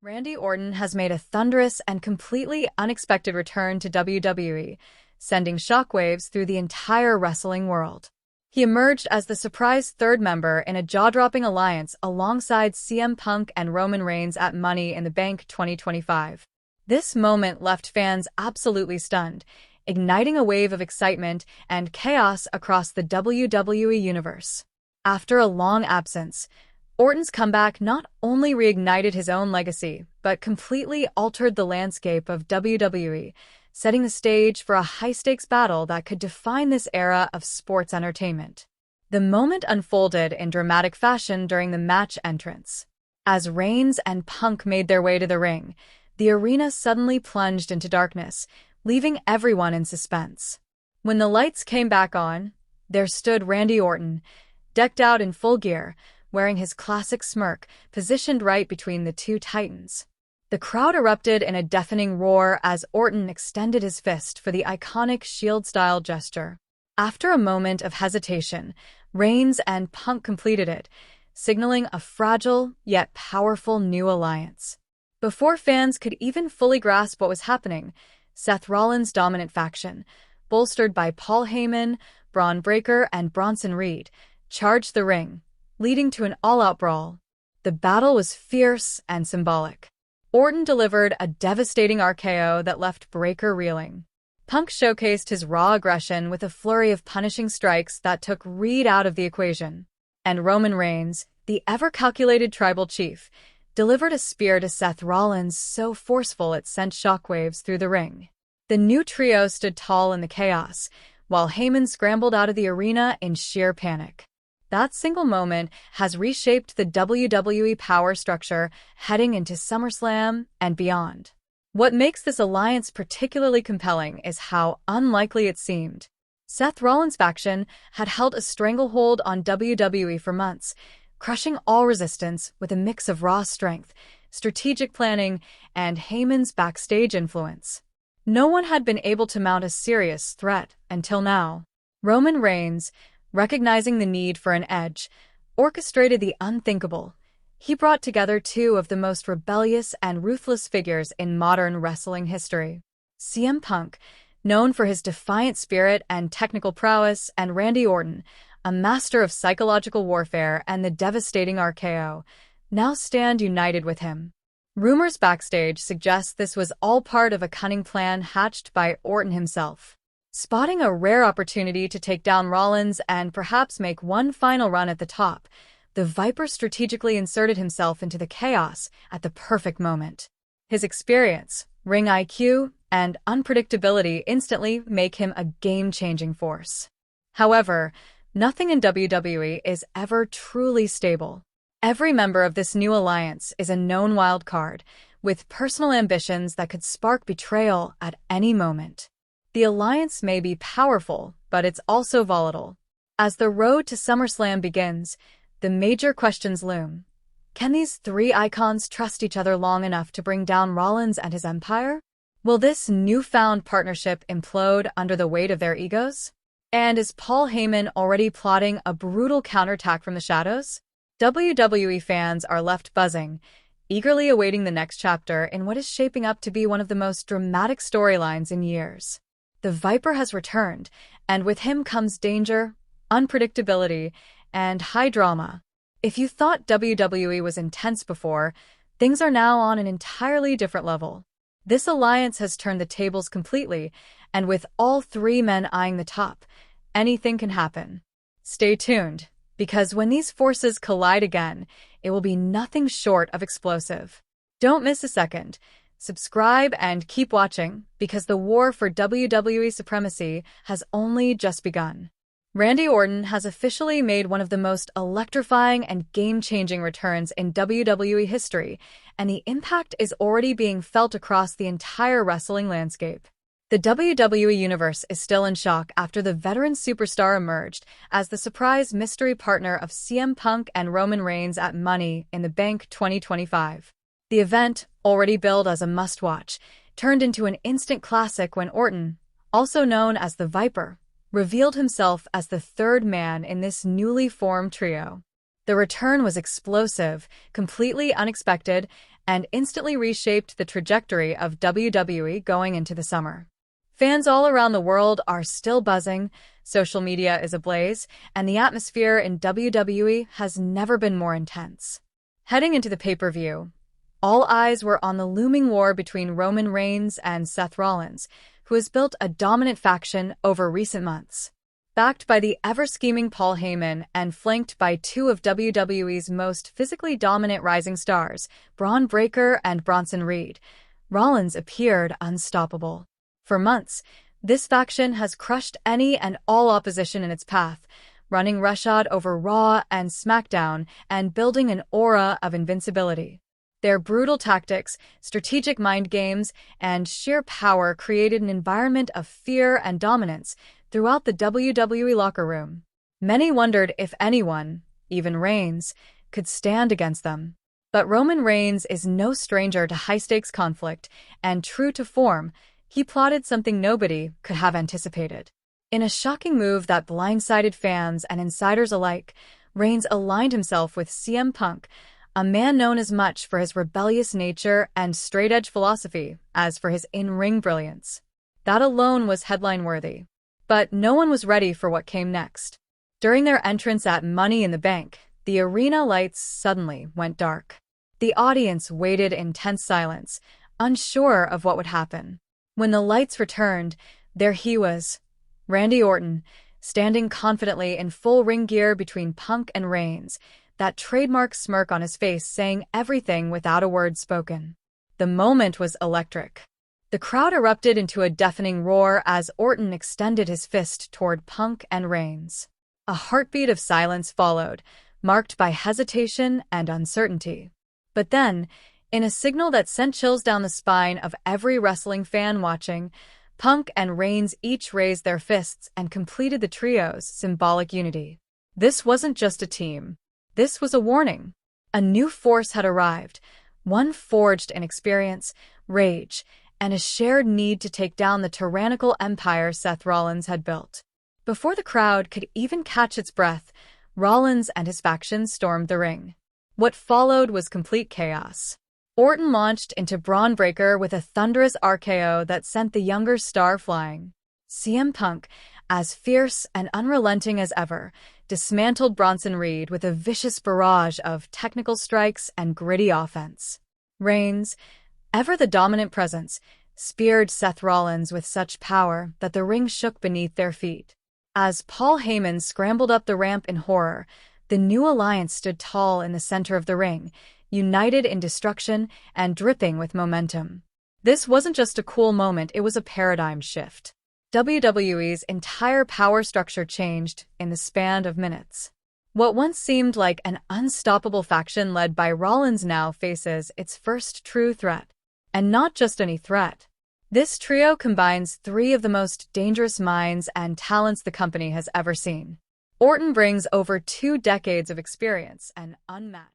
Randy Orton has made a thunderous and completely unexpected return to WWE, sending shockwaves through the entire wrestling world. He emerged as the surprise third member in a jaw-dropping alliance alongside CM Punk and Roman Reigns at Money in the Bank 2025. This moment left fans absolutely stunned, igniting a wave of excitement and chaos across the WWE universe. After a long absence, Orton's comeback not only reignited his own legacy, but completely altered the landscape of WWE, setting the stage for a high-stakes battle that could define this era of sports entertainment. The moment unfolded in dramatic fashion during the match entrance. As Reigns and Punk made their way to the ring, the arena suddenly plunged into darkness, leaving everyone in suspense. When the lights came back on, there stood Randy Orton, decked out in full gear, wearing his classic smirk, positioned right between the two titans. The crowd erupted in a deafening roar as Orton extended his fist for the iconic Shield-style gesture. After a moment of hesitation, Reigns and Punk completed it, signaling a fragile yet powerful new alliance. Before fans could even fully grasp what was happening, Seth Rollins' dominant faction, bolstered by Paul Heyman, Braun Breaker, and Bronson Reed, charged the ring, leading to an all-out brawl. The battle was fierce and symbolic. Orton delivered a devastating RKO that left Breaker reeling. Punk showcased his raw aggression with a flurry of punishing strikes that took Reed out of the equation. And Roman Reigns, the ever-calculated tribal chief, delivered a spear to Seth Rollins so forceful it sent shockwaves through the ring. The new trio stood tall in the chaos, while Heyman scrambled out of the arena in sheer panic. That single moment has reshaped the WWE power structure heading into SummerSlam and beyond. What makes this alliance particularly compelling is how unlikely it seemed. Seth Rollins' faction had held a stranglehold on WWE for months, crushing all resistance with a mix of raw strength, strategic planning, and Heyman's backstage influence. No one had been able to mount a serious threat until now. Roman Reigns, recognizing the need for an edge, orchestrated the unthinkable. He brought together two of the most rebellious and ruthless figures in modern wrestling history. CM Punk, known for his defiant spirit and technical prowess, and Randy Orton, a master of psychological warfare and the devastating RKO, now stand united with him. Rumors backstage suggest this was all part of a cunning plan hatched by Orton himself. Spotting a rare opportunity to take down Rollins and perhaps make one final run at the top, the Viper strategically inserted himself into the chaos at the perfect moment. His experience, ring IQ, and unpredictability instantly make him a game-changing force. However, nothing in WWE is ever truly stable. Every member of this new alliance is a known wild card, with personal ambitions that could spark betrayal at any moment. The alliance may be powerful, but it's also volatile. As the road to SummerSlam begins, the major questions loom. Can these three icons trust each other long enough to bring down Rollins and his empire? Will this newfound partnership implode under the weight of their egos? And is Paul Heyman already plotting a brutal counterattack from the shadows? WWE fans are left buzzing, eagerly awaiting the next chapter in what is shaping up to be one of the most dramatic storylines in years. The Viper has returned, and with him comes danger, unpredictability, and high drama. If you thought WWE was intense before, things are now on an entirely different level. This alliance has turned the tables completely, and with all three men eyeing the top, anything can happen. Stay tuned, because when these forces collide again, it will be nothing short of explosive. Don't miss a second. Subscribe and keep watching, because the war for WWE supremacy has only just begun. Randy Orton has officially made one of the most electrifying and game-changing returns in WWE history, and the impact is already being felt across the entire wrestling landscape. The WWE Universe is still in shock after the veteran superstar emerged as the surprise mystery partner of CM Punk and Roman Reigns at Money in the Bank 2025. The event, already billed as a must-watch, turned into an instant classic when Orton, also known as the Viper, revealed himself as the third man in this newly formed trio. The return was explosive, completely unexpected, and instantly reshaped the trajectory of WWE going into the summer. Fans all around the world are still buzzing, social media is ablaze, and the atmosphere in WWE has never been more intense. Heading into the pay-per-view, all eyes were on the looming war between Roman Reigns and Seth Rollins, who has built a dominant faction over recent months. Backed by the ever-scheming Paul Heyman and flanked by two of WWE's most physically dominant rising stars, Braun Breaker and Bronson Reed, Rollins appeared unstoppable. For months, this faction has crushed any and all opposition in its path, running roughshod over Raw and SmackDown and building an aura of invincibility. Their brutal tactics, strategic mind games, and sheer power created an environment of fear and dominance throughout the WWE locker room. Many wondered if anyone, even Reigns, could stand against them. But Roman Reigns is no stranger to high-stakes conflict, and true to form, he plotted something nobody could have anticipated. In a shocking move that blindsided fans and insiders alike, Reigns aligned himself with CM Punk, a man known as much for his rebellious nature and straight-edge philosophy as for his in-ring brilliance. That alone was headline-worthy. But no one was ready for what came next. During their entrance at Money in the Bank, the arena lights suddenly went dark. The audience waited in tense silence, unsure of what would happen. When the lights returned, there he was, Randy Orton, standing confidently in full ring gear between Punk and Reigns, that trademark smirk on his face saying everything without a word spoken. The moment was electric. The crowd erupted into a deafening roar as Orton extended his fist toward Punk and Reigns. A heartbeat of silence followed, marked by hesitation and uncertainty. But then, in a signal that sent chills down the spine of every wrestling fan watching, Punk and Reigns each raised their fists and completed the trio's symbolic unity. This wasn't just a team. This was a warning. A new force had arrived, one forged in experience, rage, and a shared need to take down the tyrannical empire Seth Rollins had built. Before the crowd could even catch its breath, Rollins and his faction stormed the ring. What followed was complete chaos. Orton launched into Braun Breaker with a thunderous RKO that sent the younger star flying. CM Punk, as fierce and unrelenting as ever, dismantled Bronson Reed with a vicious barrage of technical strikes and gritty offense. Reigns, ever the dominant presence, speared Seth Rollins with such power that the ring shook beneath their feet. As Paul Heyman scrambled up the ramp in horror, the new alliance stood tall in the center of the ring, united in destruction and dripping with momentum. This wasn't just a cool moment, it was a paradigm shift. WWE's entire power structure changed in the span of minutes. What once seemed like an unstoppable faction led by Rollins now faces its first true threat. And not just any threat. This trio combines three of the most dangerous minds and talents the company has ever seen. Orton brings over 2 decades of experience and unmatched